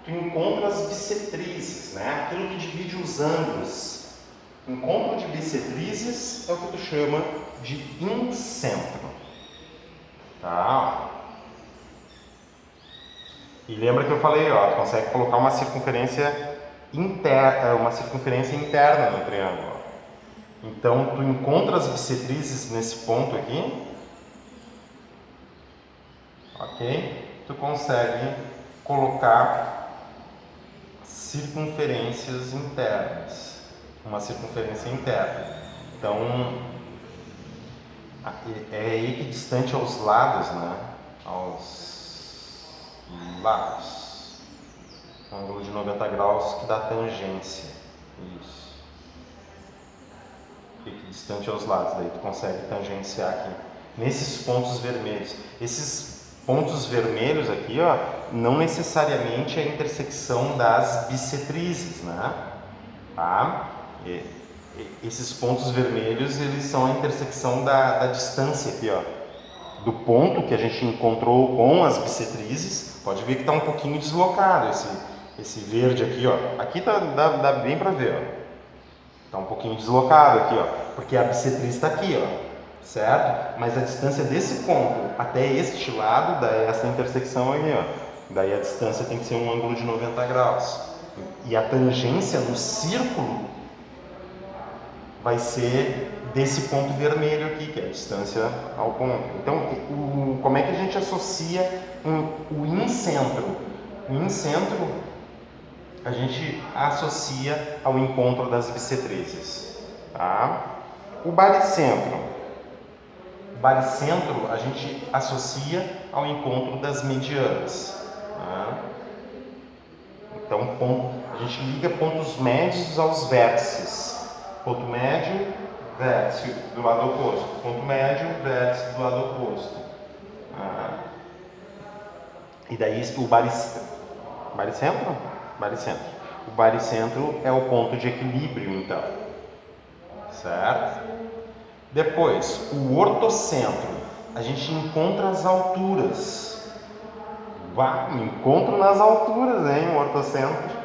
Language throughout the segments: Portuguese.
tu encontra as bissetrizes, né? Aquilo que divide os ângulos. Encontro de bissetrizes é o que tu chama de incentro. Tá? E lembra que eu falei, ó, tu consegue colocar uma circunferência interna no triângulo. Então, tu encontra as bissetrizes nesse ponto aqui, ok? Tu consegue colocar circunferências internas, uma circunferência interna. Então, é equidistante aos lados, né? Aos lados. Um ângulo de 90 graus que dá tangência. Isso. Equidistante aos lados, daí tu consegue tangenciar aqui. Nesses pontos vermelhos. Esses pontos vermelhos aqui, ó, não necessariamente é a intersecção das bissetrizes, né? Tá? Esses pontos vermelhos, eles são a intersecção da distância aqui, ó. Do ponto que a gente encontrou com as bissetrizes. Pode ver que está um pouquinho deslocado esse verde aqui, ó. Aqui dá bem para ver, ó. Está um pouquinho deslocado aqui, ó, porque a bissetriz está aqui, ó, certo? Mas a distância desse ponto até este lado, daí essa intersecção aqui, ó, daí a distância tem que ser um ângulo de 90 graus. E a tangência no círculo vai ser desse ponto vermelho aqui, que é a distância ao ponto. Então, como é que a gente associa o incentro? O incentro a gente associa ao encontro das bissetrizes. Tá? O baricentro. O baricentro a gente associa ao encontro das medianas. Tá? Então, a gente liga pontos médios aos vértices. Ponto médio, vértice do lado oposto. Ponto médio, vértice do lado oposto. Tá? E daí o baricentro? Baricentro. O baricentro é o ponto de equilíbrio, então. Certo? Depois, o ortocentro. A gente encontra as alturas. Encontro nas alturas, hein? O ortocentro.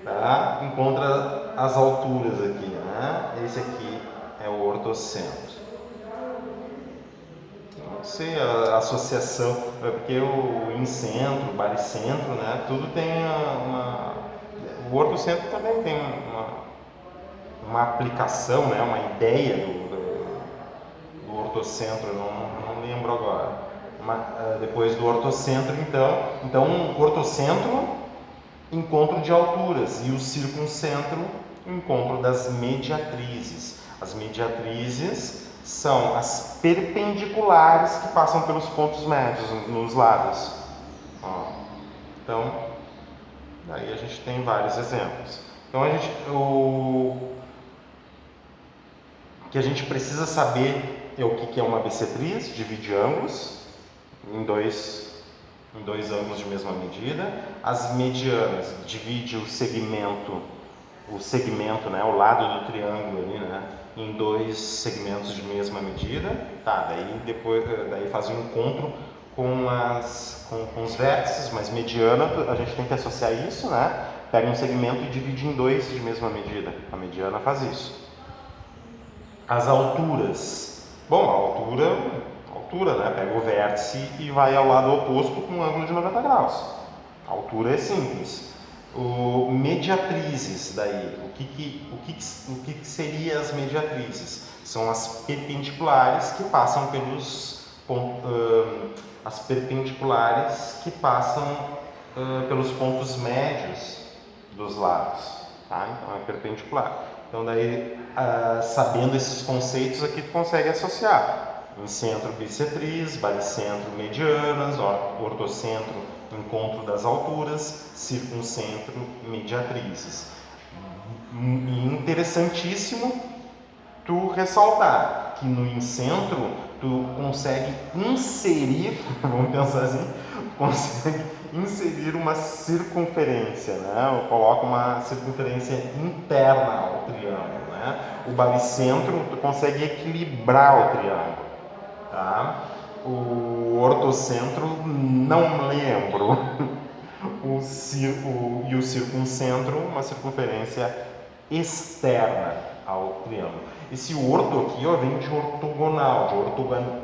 Tá? Encontra as alturas aqui, né? Esse aqui é o ortocentro. Não sei a associação, porque o incentro, o baricentro, né? Tudo tem o ortocentro também tem uma aplicação, né? Uma ideia do ortocentro, eu não lembro agora. Depois do ortocentro, então ortocentro, encontro de alturas, e o circuncentro, encontro das mediatrizes. As mediatrizes são as perpendiculares que passam pelos pontos médios nos lados. Então, daí a gente tem vários exemplos. Então, o que a gente precisa saber é o que é uma bissetriz, divide ângulos em dois ângulos de mesma medida. As medianas divide o segmento, né, o lado do triângulo ali, né, em dois segmentos de mesma medida. Tá, daí faz um encontro com os vértices, mas mediana a gente tem que associar isso, né? Pega um segmento e divide em dois de mesma medida. A mediana faz isso. As alturas. Bom, a altura, né? Pega o vértice e vai ao lado oposto com um ângulo de 90 graus. A altura é simples. Mediatrizes, daí, o que seria as mediatrizes? São as perpendiculares que passam pelos pontos médios dos lados, tá? Então é perpendicular. Então daí, sabendo esses conceitos aqui, tu consegue associar incentro, bissetriz, baricentro, medianas, ortocentro, encontro das alturas, circuncentro, mediatrizes. E interessantíssimo tu ressaltar que no incentro tu consegue inserir, vamos pensar assim, consegue inserir uma circunferência, né? Ou coloca uma circunferência interna ao triângulo, né? O baricentro tu consegue equilibrar o triângulo, tá? O ortocentro não lembro. e o circuncentro, uma circunferência externa ao triângulo. Esse orto aqui, ó, vem de ortogonal, de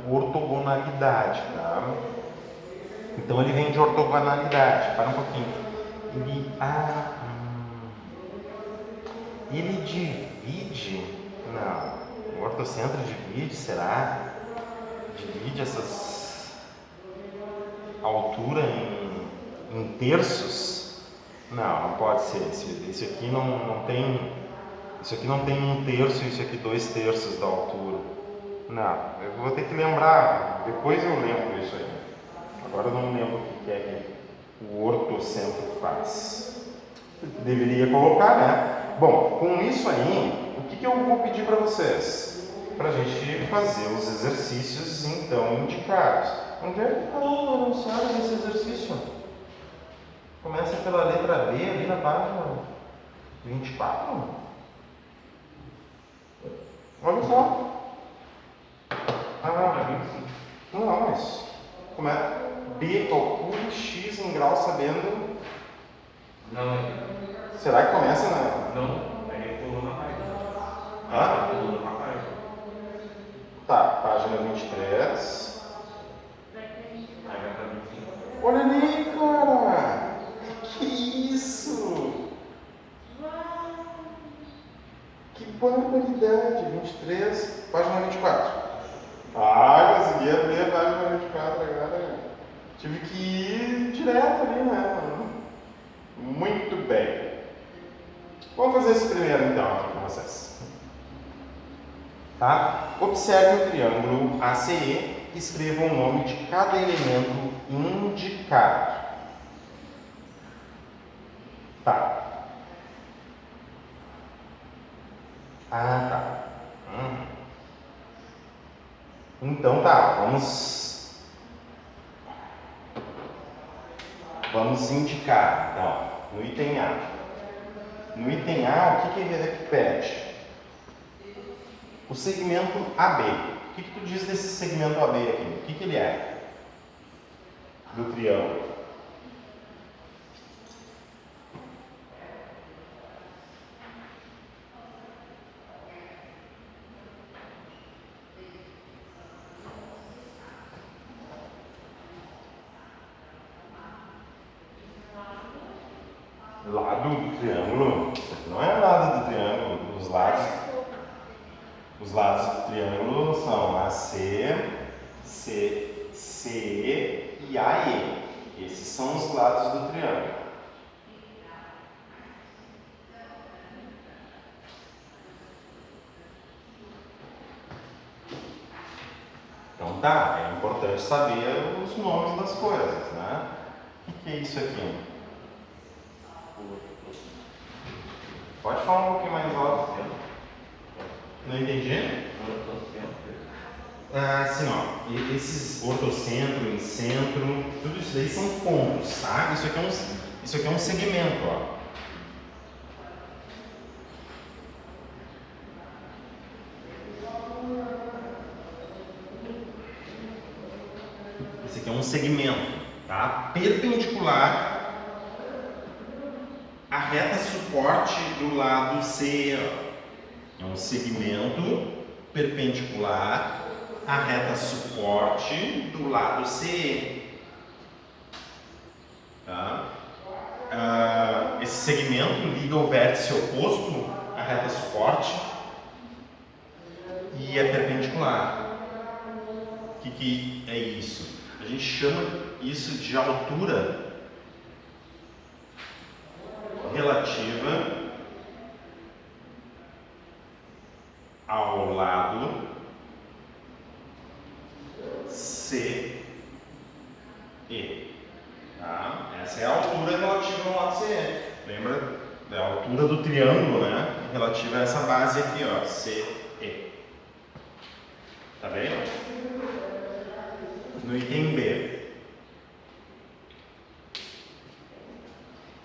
ortogonalidade, tá? Então ele vem de ortogonalidade. Para um pouquinho. Ele divide? Não. O ortocentro divide, será? Divide essas altura em terços? Não, não pode ser. Esse aqui não tem. Isso aqui não tem 1/3 e isso aqui 2/3 da altura. Não, eu vou ter que lembrar. Depois eu lembro isso aí. Agora eu não lembro o que é que o ortocentro faz. Deveria colocar, né? Bom, com isso aí, o que eu vou pedir para vocês? Para a gente fazer os exercícios então indicados. Onde é que está anunciado esse exercício? Começa pela letra B, ali na página 24. Olha só. Não, mas como é? B, calcule x em grau sabendo. Não. Será que começa na. Não, aí pulou na página. Pulou na página. Tá, página 23. Aí vai pra 25. Olha ali, cara! Que isso? Que barbaridade! 23, página 24. Consegui abrir a página 24 agora. Tive que ir direto ali, né? Muito bem. Vamos fazer esse primeiro então aqui com vocês. Tá? Observe o triângulo ACE e escreva o nome de cada elemento indicado. Tá. Tá. Então tá, vamos indicar, então, no item A. No item A, o que é que pede? O segmento AB. O que tu diz desse segmento AB aqui? O que ele é? Do triângulo. Lado do triângulo? Isso aqui não é lado do triângulo. Os lados do triângulo são AC, CE e AE. Esses são os lados do triângulo. Então tá, é importante saber os nomes das coisas, né? O que é isso aqui? Pode falar um pouquinho mais alto? Não entendi? Assim, ó, esses ortocentro, incentro, tudo isso daí são pontos, tá? Isso aqui é um segmento, ó. Esse aqui é um segmento, tá? Perpendicular à reta suporte do lado C, ó. É um segmento perpendicular à reta suporte do lado C. Tá? Esse segmento liga o vértice oposto à reta suporte e é perpendicular. O que é isso? A gente chama isso de altura relativa ao lado CE. Tá? Essa é a altura relativa ao lado CE. Lembra da altura do triângulo, né? Relativa a essa base aqui, ó, CE. Tá bem? No item B.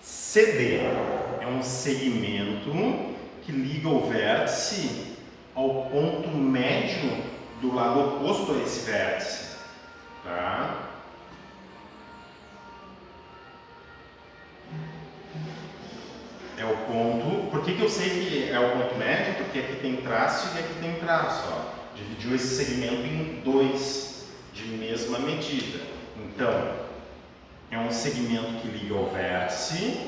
CD é um segmento que liga o vértice ao ponto médio do lado oposto a esse vértice, tá? É o ponto. Por que eu sei que é o ponto médio? Porque aqui tem traço e aqui tem traço. Ó. Dividiu esse segmento em dois de mesma medida. Então, é um segmento que liga o vértice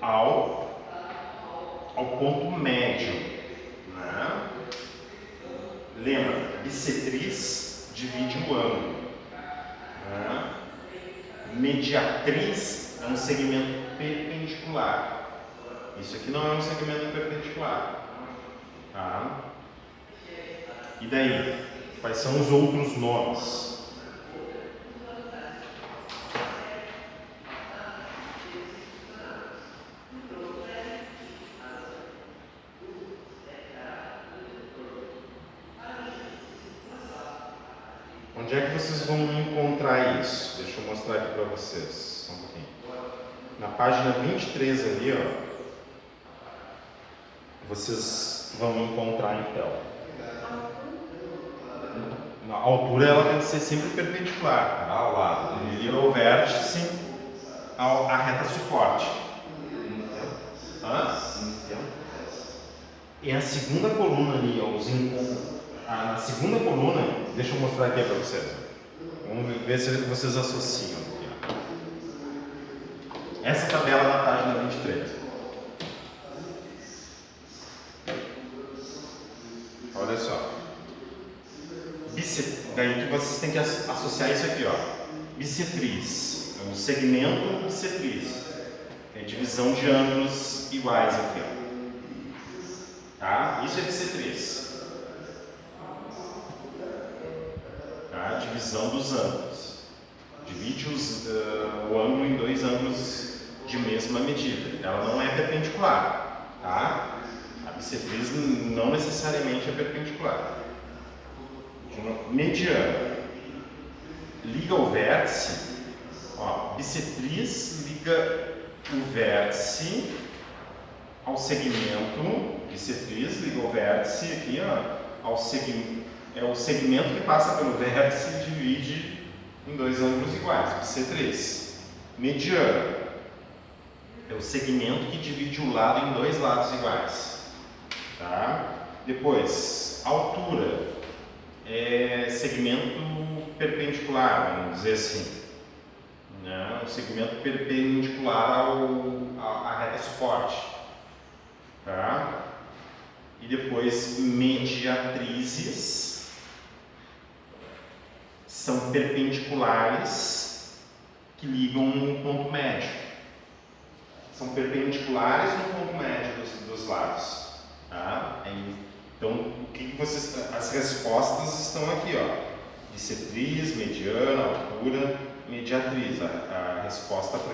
ao ponto médio. Né? Lembra, bissetriz divide o ângulo. Né? Mediatriz é um segmento perpendicular. Isso aqui não é um segmento perpendicular. Tá? E daí? Quais são os outros nomes? Onde é que vocês vão encontrar isso? Deixa eu mostrar aqui para vocês. Só um pouquinho. Na página 23 ali, ó. Vocês vão encontrar então. A altura ela tem que ser sempre perpendicular, tá? Ao lado. Ele liga o vértice à reta suporte. E a segunda coluna ali, ó, na segunda coluna, deixa eu mostrar aqui para vocês. Vamos ver se vocês associam aqui, ó. Essa tabela na página 23. Olha só. Daí que vocês têm que associar isso aqui, ó. Bissetriz. É um segmento bissetriz. É divisão de ângulos iguais aqui, ó. Tá? Isso é bissetriz. Tá? Divisão dos ângulos. Divide o ângulo em dois ângulos de mesma medida. Ela não é perpendicular. Tá? A bissetriz não necessariamente é perpendicular. Mediana. Liga o vértice. Ó, bissetriz liga o vértice ao segmento. Bissetriz liga o vértice aqui, ó, ao segmento. É o segmento que passa pelo vértice e divide em dois ângulos iguais. Bissetriz. Mediana. É o segmento que divide o lado em dois lados iguais. Tá? Depois, altura. É segmento perpendicular, vamos dizer assim. Né? Um segmento perpendicular à reta suporte. Tá? E depois, mediatrizes são perpendiculares que ligam um ponto médio. São perpendiculares no ponto médio dos lados. Tá? Então, as respostas estão aqui, ó. Bissetriz, mediana, altura, mediatriz. A resposta para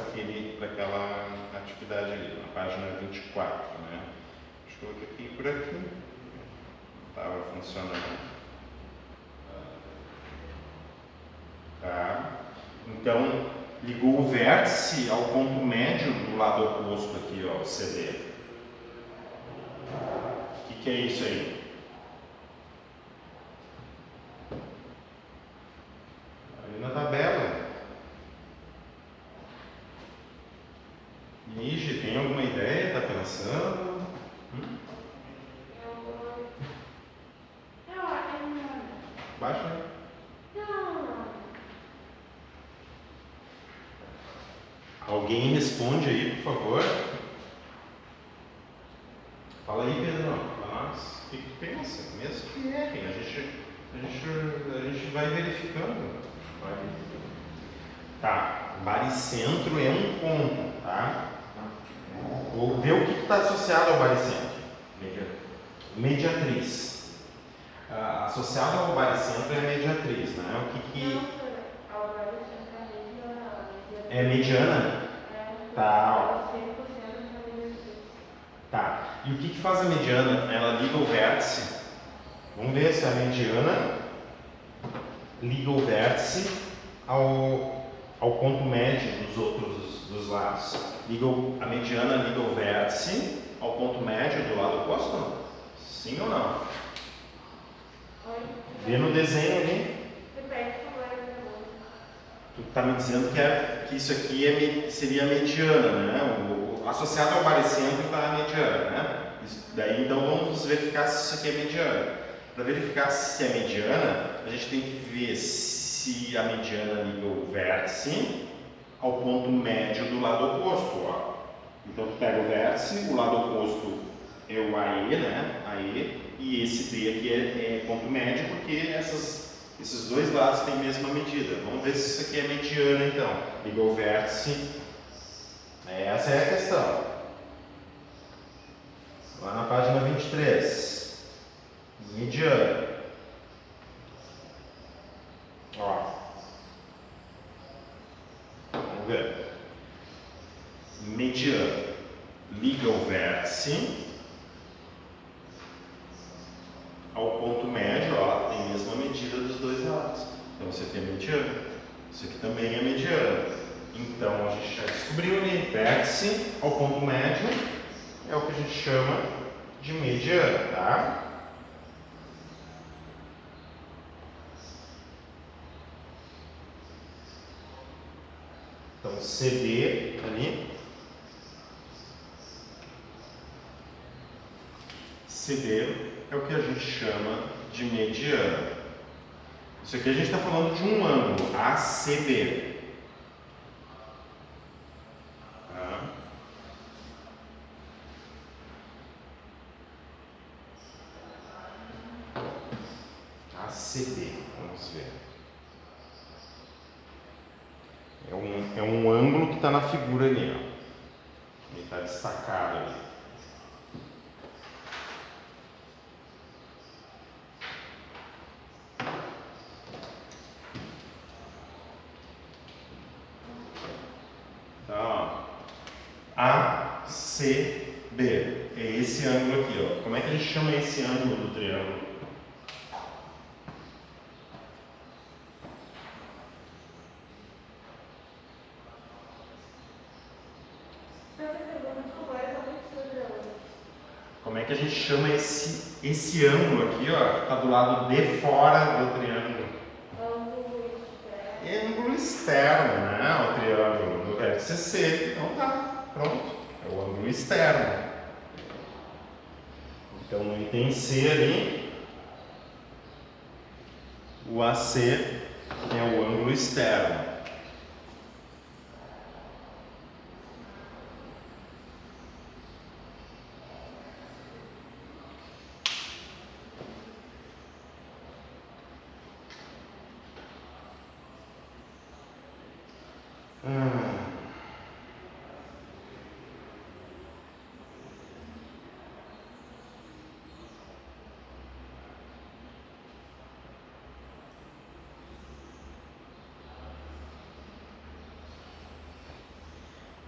aquela atividade ali, na página 24, né? Deixa eu colocar aqui por aqui. Estava funcionando. Tá? Então, ligou o vértice ao ponto médio do lado oposto aqui, ó, o CD. O que é isso aí? Ali na tabela. Nige, tem alguma ideia? Está pensando? Baixa aí. Alguém responde aí, por favor. Fala aí, Pedro. Para nós. O que tu pensa? Mesmo que errem. A gente vai verificando. Tá. Baricentro é um ponto, tá? Vou ver o que está associado ao baricentro. Mediatriz. Associado ao baricentro é a mediatriz, né? O que é mediana? Tá. Tá. E o que faz a mediana? Ela liga o vértice. Vamos ver se a mediana liga o vértice ao ponto médio dos lados. A mediana liga o vértice ao ponto médio do lado oposto? Sim ou não? Vê no desenho ali. Tu tu está me dizendo que isso aqui seria a mediana, né? Associado ao barecentro está a mediana, né? Daí então vamos verificar se isso aqui é mediana. Para verificar se é mediana, a gente tem que ver se a mediana liga o vértice ao ponto médio do lado oposto, ó. Então tu pega o vértice, o lado oposto é o AE, né? AE, e esse D aqui é ponto médio, porque esses dois lados têm a mesma medida. Vamos ver se isso aqui é mediana então. Liga o vértice. Essa é a questão. Lá na página 23. Mediana. Ó. Vamos ver. Mediana. Liga o vértice ao ponto médio, ó, tem a mesma medida dos dois lados. Então isso aqui é mediana. Isso aqui também é mediana. Então a gente já descobriu ali, vértice ao ponto médio é o que a gente chama de mediana, tá? Então CD ali, CD é o que a gente chama de mediana. Isso aqui a gente está falando de um ângulo, ACB. Tá? ACB, vamos ver. É um ângulo que está na figura ali, ó. Ele está destacado ali. Então, ACB é esse ângulo aqui, ó. Como é que a gente chama esse ângulo do triângulo? Como é que a gente chama esse ângulo aqui, ó, que está do lado de fora do triângulo? Ângulo externo, né? O triângulo do vértice C. Então tá, pronto. É o ângulo externo. Então no item C ali, o AC é o ângulo externo.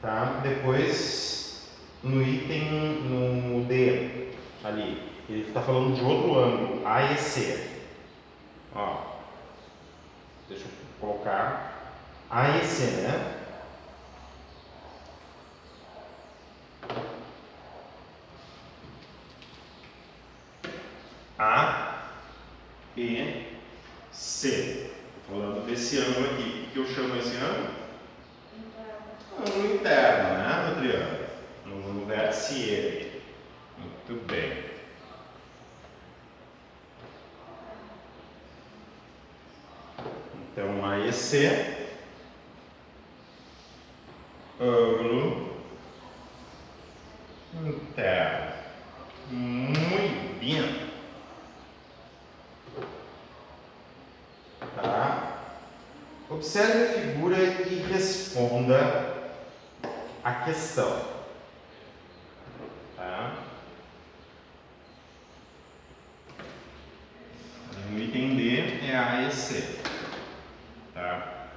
Tá? Depois, no D, ali, ele está falando de outro ângulo, AEC. Ó, deixa eu colocar AEC, né? AEC. Estou falando desse ângulo aqui. O que eu chamo esse ângulo? Ângulo interno, né, do triângulo, no vértice E. Muito bem. Então, AEC, ângulo interno. Muito bem. Tá? Observe a figura e responda a questão. Tá? No item D é a AEC. Tá?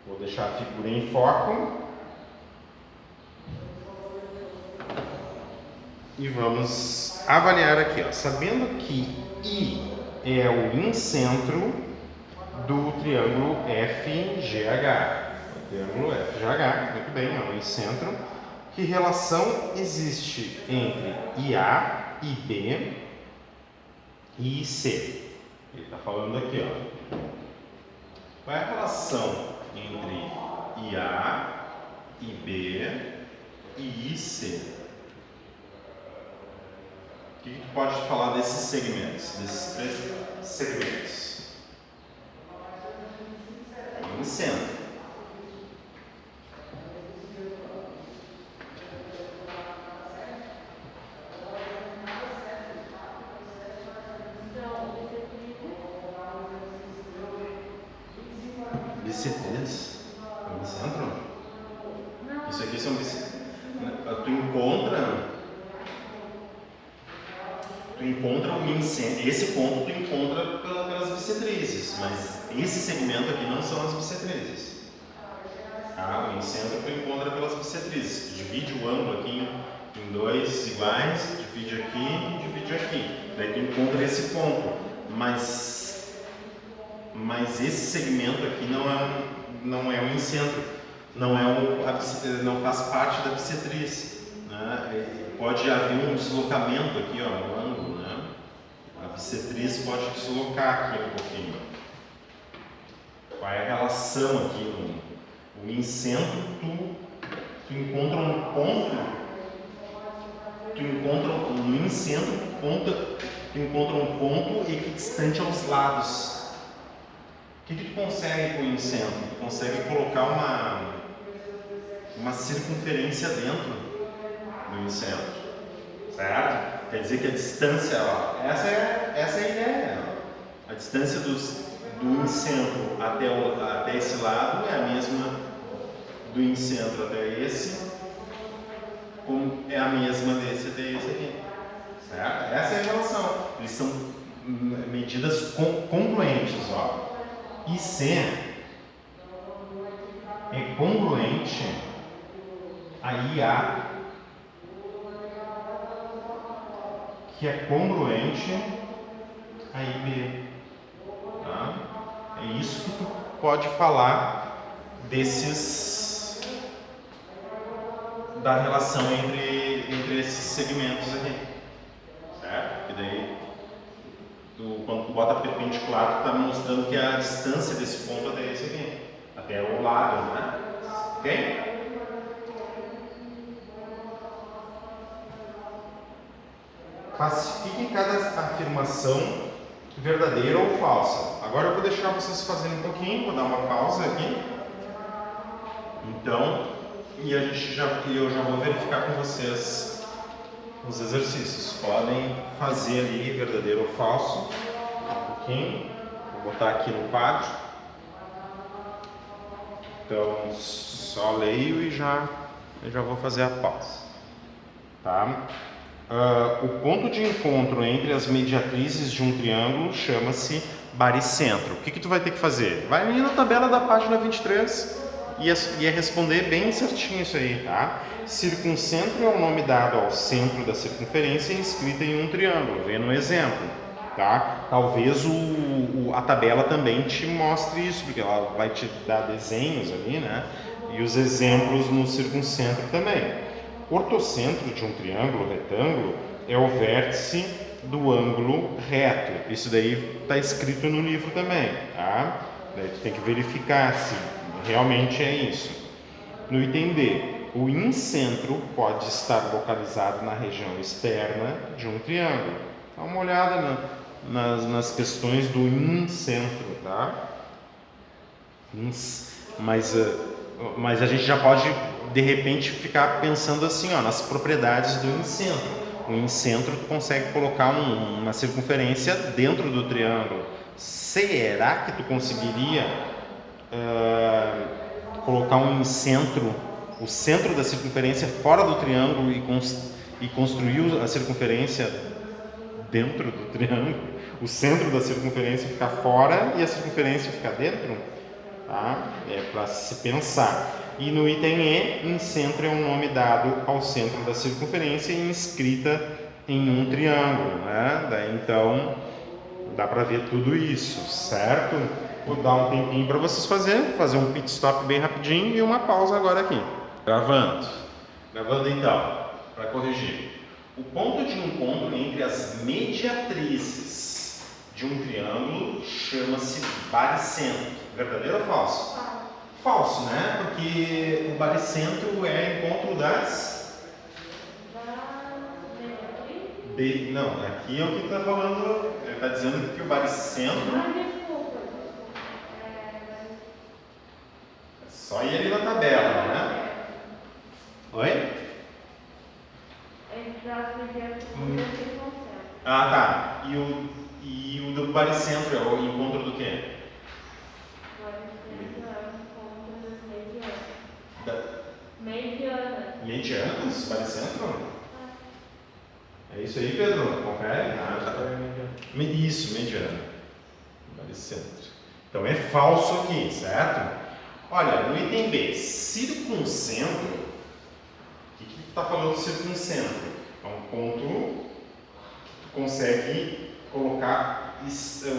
Vou deixar a figura em foco. E vamos avaliar aqui, ó. Sabendo que I é o incentro do triângulo FGH. O triângulo FGH, muito bem, é o incentro. Que relação existe entre IA e B I e C. Ele está falando aqui, ó. Qual é a relação entre IA, IB e IC? O que tu pode falar desses segmentos, desses 3 segmentos? Em centro. BC3? Em centro? Isso aqui são BC... Tu encontra o incentro. Esse ponto tu encontra pelas bissetrizes, mas esse segmento aqui não são as bissetrizes. Tá? O incentro tu encontra pelas bissetrizes. Tu divide o ângulo aqui em 2 iguais, divide aqui e divide aqui. Daí tu encontra esse ponto. Mas esse segmento aqui não é o incentro, não faz parte da bissetriz. Né? Pode haver um deslocamento aqui, ó, no ângulo, né? A bissetriz pode deslocar aqui um pouquinho. Qual é a relação aqui? O incentro, tu encontra um ponto, no incentro, tu encontra um ponto equidistante aos lados. O que tu consegue com o incentro? Tu consegue colocar uma circunferência dentro do incentro, certo? Quer dizer que a distância, ó, essa é a ideia. Ó. A distância do incentro até esse lado é a mesma do incentro até esse, como é a mesma desse até esse aqui, certo? Essa é a relação. Eles são medidas congruentes, ó. IC é congruente a IA, que é congruente a IB. Tá? É isso que tu pode falar da relação entre esses segmentos aqui, certo? E daí, quando tu bota perpendicular, tu está mostrando que a distância desse ponto até esse aqui, até o lado, né? Ok? Classifiquem cada afirmação verdadeira ou falsa. Agora eu vou deixar vocês fazerem um pouquinho, vou dar uma pausa aqui. Então, eu já vou verificar com vocês os exercícios. Podem fazer ali verdadeiro ou falso. Um pouquinho. Vou botar aqui no quadro. Então, só leio e já vou fazer a pausa. Tá? O ponto de encontro entre as mediatrizes de um triângulo chama-se baricentro. O que tu vai ter que fazer? Vai ali na tabela da página 23 e é responder bem certinho isso aí, tá? Circuncentro é o nome dado ao centro da circunferência inscrita em um triângulo, vê no exemplo, tá? Talvez a tabela também te mostre isso, porque ela vai te dar desenhos ali, né? E os exemplos no circuncentro também. Ortocentro de um triângulo retângulo é o vértice do ângulo reto. Isso daí está escrito no livro também, tá? Daí tu tem que verificar se realmente é isso. No item D, o incentro pode estar localizado na região externa de um triângulo. Dá uma olhada nas questões do incentro, tá? Mas a gente já pode, de repente, ficar pensando assim, ó, nas propriedades do incentro. O incentro tu consegue colocar uma circunferência dentro do triângulo. Será que tu conseguiria colocar um incentro, o centro da circunferência fora do triângulo e construir a circunferência dentro do triângulo? O centro da circunferência ficar fora e a circunferência ficar dentro? Tá? É para se pensar. E no item E, incentro é um nome dado ao centro da circunferência e inscrita em um triângulo, né? Daí, então, dá para ver tudo isso, certo? Vou dar um tempinho para vocês fazer um pit stop bem rapidinho e uma pausa agora aqui. Gravando então, para corrigir. O ponto de encontro entre as mediatrizes de um triângulo chama-se baricentro. Verdadeiro ou falso? Falso, né? Porque o baricentro é encontro das... Não, aqui é o que está falando, ele está dizendo que o baricentro... É só ir ali na tabela, né? Oi? Ah, tá. E o do baricentro é o encontro do quê? Medianas? Baricentro? É isso aí, Pedro? Confere? Isso, mediana. Baricentro. Então é falso aqui, certo? Olha, no item B, circuncentro. O que está falando de circuncentro? É um ponto que tu consegue colocar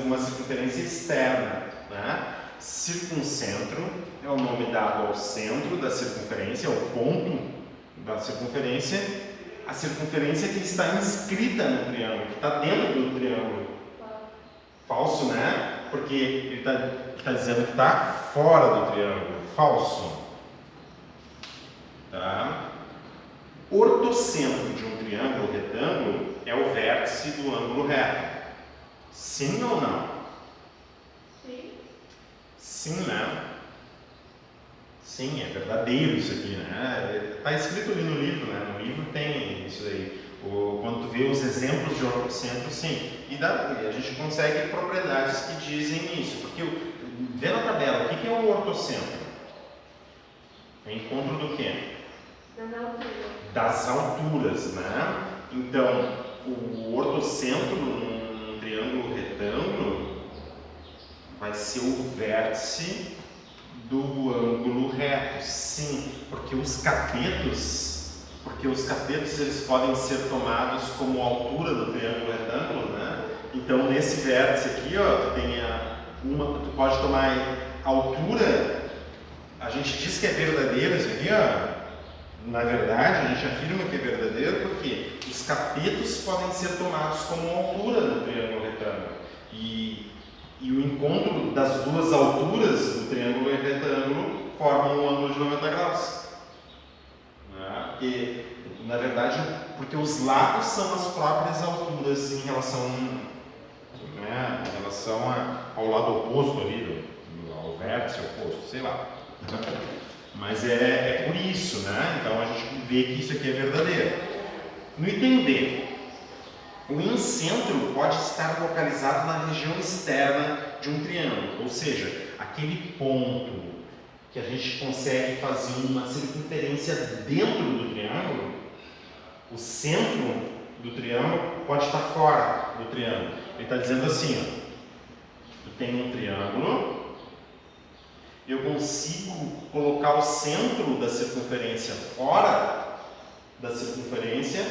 uma circunferência externa, né? Circuncentro é o nome dado ao centro da circunferência, ao ponto da circunferência, a circunferência que está inscrita no triângulo, que está dentro do triângulo. Falso, né? Porque ele está dizendo que está fora do triângulo. Falso. Tá? Ortocentro de um triângulo retângulo é o vértice do ângulo reto. Sim ou não? Sim. Sim, né? Sim, é verdadeiro isso aqui, né? Está escrito ali no livro, né? No livro tem isso aí. Quando tu vê os exemplos de ortocentro, sim. E a gente consegue propriedades que dizem isso. Porque, vê na tabela, o que é o ortocentro? É encontro do quê? Das alturas, né? Então, o ortocentro num triângulo retângulo vai ser o vértice do ângulo reto, sim, porque os catetos eles podem ser tomados como altura do triângulo retângulo, né? Então nesse vértice aqui, ó, tu pode tomar altura. A gente diz que é verdadeiro isso aqui, ó. Na verdade, a gente afirma que é verdadeiro porque os catetos podem ser tomados como altura do triângulo retângulo. E o encontro das duas alturas do triângulo e retângulo formam um ângulo de 90 graus. Porque, na verdade, porque os lados são as próprias alturas em relação, né, ao lado oposto ali, ao vértice oposto, sei lá. Mas é por isso, né? Então a gente vê que isso aqui é verdadeiro. No item B, o incentro pode estar localizado na região externa de um triângulo, ou seja, aquele ponto que a gente consegue fazer uma circunferência dentro do triângulo, o centro do triângulo pode estar fora do triângulo. Ele está dizendo assim, ó, tu tem um triângulo, eu consigo colocar o centro da circunferência fora da circunferência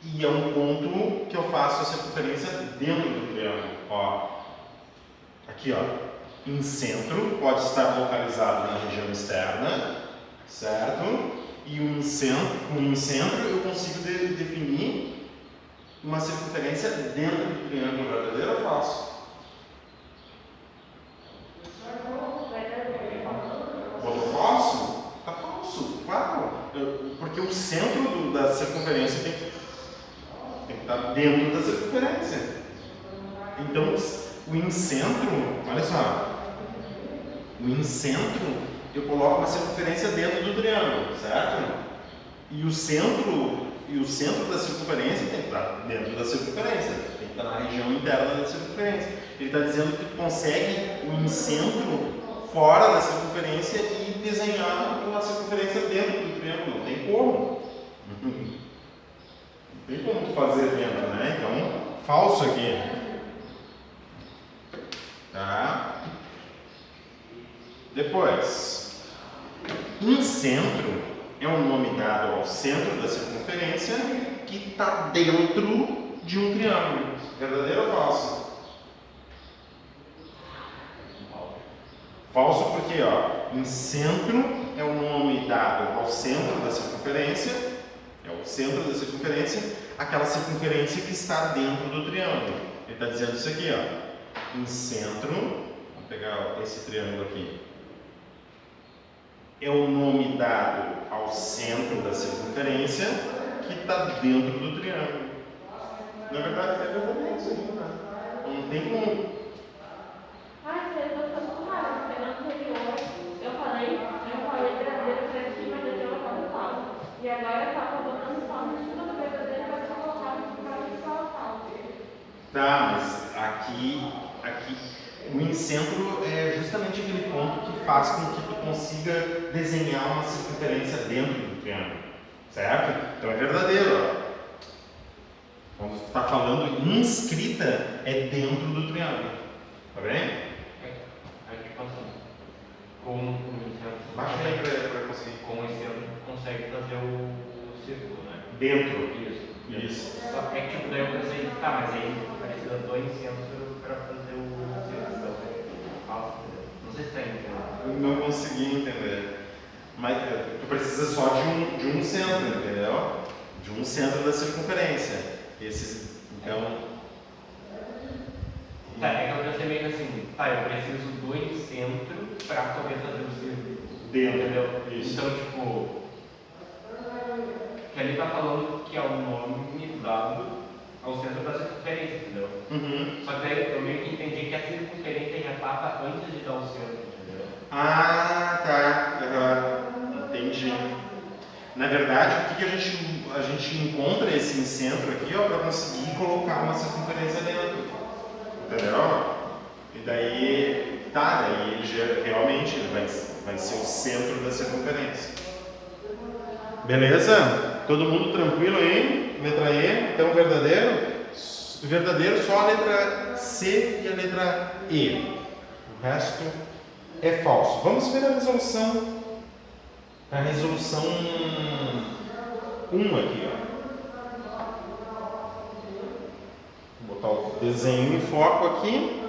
e é um ponto que eu faço a circunferência dentro do triângulo. Ó, aqui, ó, incentro pode estar localizado na região externa, certo? E com incentro eu consigo definir uma circunferência dentro do triângulo. Verdadeiro ou falso? Botou falso? Tá falso, claro. Porque o centro da circunferência tem que estar dentro da circunferência. Então, o incentro, olha só, o incentro eu coloco uma circunferência dentro do triângulo, certo? E o centro da circunferência tem que estar dentro da circunferência, tem que estar na região interna da circunferência. Ele está dizendo que consegue o incentro fora da circunferência e desenhar uma circunferência dentro do triângulo. Não tem como. Não tem como tu fazer dentro, né? Então, falso aqui. Tá? Depois, incentro é um nome dado ao centro da circunferência que está dentro de um triângulo. Verdadeiro ou falso? Falso porque, ó, incentro é um nome dado ao centro da circunferência, é o centro da circunferência, aquela circunferência que está dentro do triângulo. Ele está dizendo isso aqui, ó. Em centro, vamos pegar esse triângulo aqui. É o nome dado ao centro da circunferência que está dentro do triângulo. Na verdade, é verdade isso aqui, né? Não tem como. Ai, você tá muito raro, porque no anterior eu falei verdadeiro pra ti, mas eu tinha colocado falso. E agora eu tava botando falso em cima do verdadeiro pra te colocar no falso. Tá, mas aqui, o incentro é justamente aquele ponto que faz com que tu consiga desenhar uma circunferência dentro do triângulo, certo? Então é verdadeiro, ó. Quando tu está falando inscrita, é dentro do triângulo, tá bem? É tipo assim, com o centro, Baixa aí para conseguir. com esse centro consegue fazer o círculo, né? Dentro. Isso. Só que tipo, daí eu pensei, tá, mas aí precisa dois centros para fazer o círculo. Então, não sei se está entendendo. Eu não consegui entender. Mas tu precisa só de um centro, entendeu? De um centro da circunferência. Então. Tá, é que eu pensei meio assim, tá, eu preciso do centro para poder fazer o círculo. Dentro. Entendeu? Isso. Então, tipo, que ali tá falando que é o nome dado ao centro da circunferência, entendeu? Uhum. Só que daí eu meio que entendi que a circunferência já estava antes de dar o centro, entendeu? Ah, tá. Entendi. Na verdade, o que a gente encontra esse incentro aqui, ó, para conseguir colocar uma circunferência dentro. Entendeu? E daí, tá, daí ele realmente ele vai ser o centro da circunferência. Beleza? Todo mundo tranquilo aí? Letra E, então verdadeiro? Verdadeiro só a letra C e a letra E. O resto é falso. Vamos ver a resolução. A resolução 1 aqui, ó. Vou botar o desenho em foco aqui.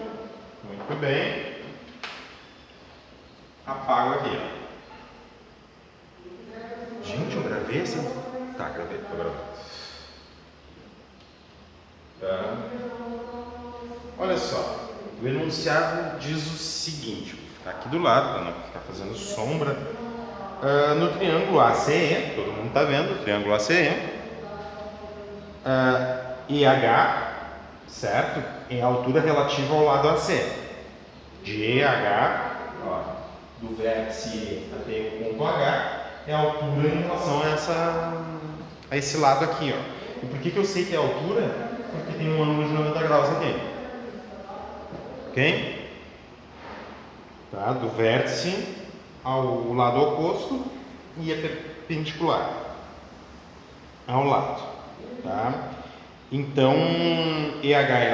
Muito bem. Apago aqui, ó. Gente, eu gravei essa? Tá, gravei, tô gravando. Tá. Olha só, o enunciado diz o seguinte, vou ficar aqui do lado para não ficar fazendo sombra. No triângulo ACE, todo mundo está vendo, o triângulo ACE, EH, certo? É a altura relativa ao lado AC. De EH, ó, do vértice E até o ponto H, é a altura em relação a esse lado aqui, ó. E por que eu sei que é a altura? Porque tem um ângulo de 90 graus aqui. Ok? Tá? Do vértice ao lado oposto e é perpendicular ao lado. Tá? Então, EH é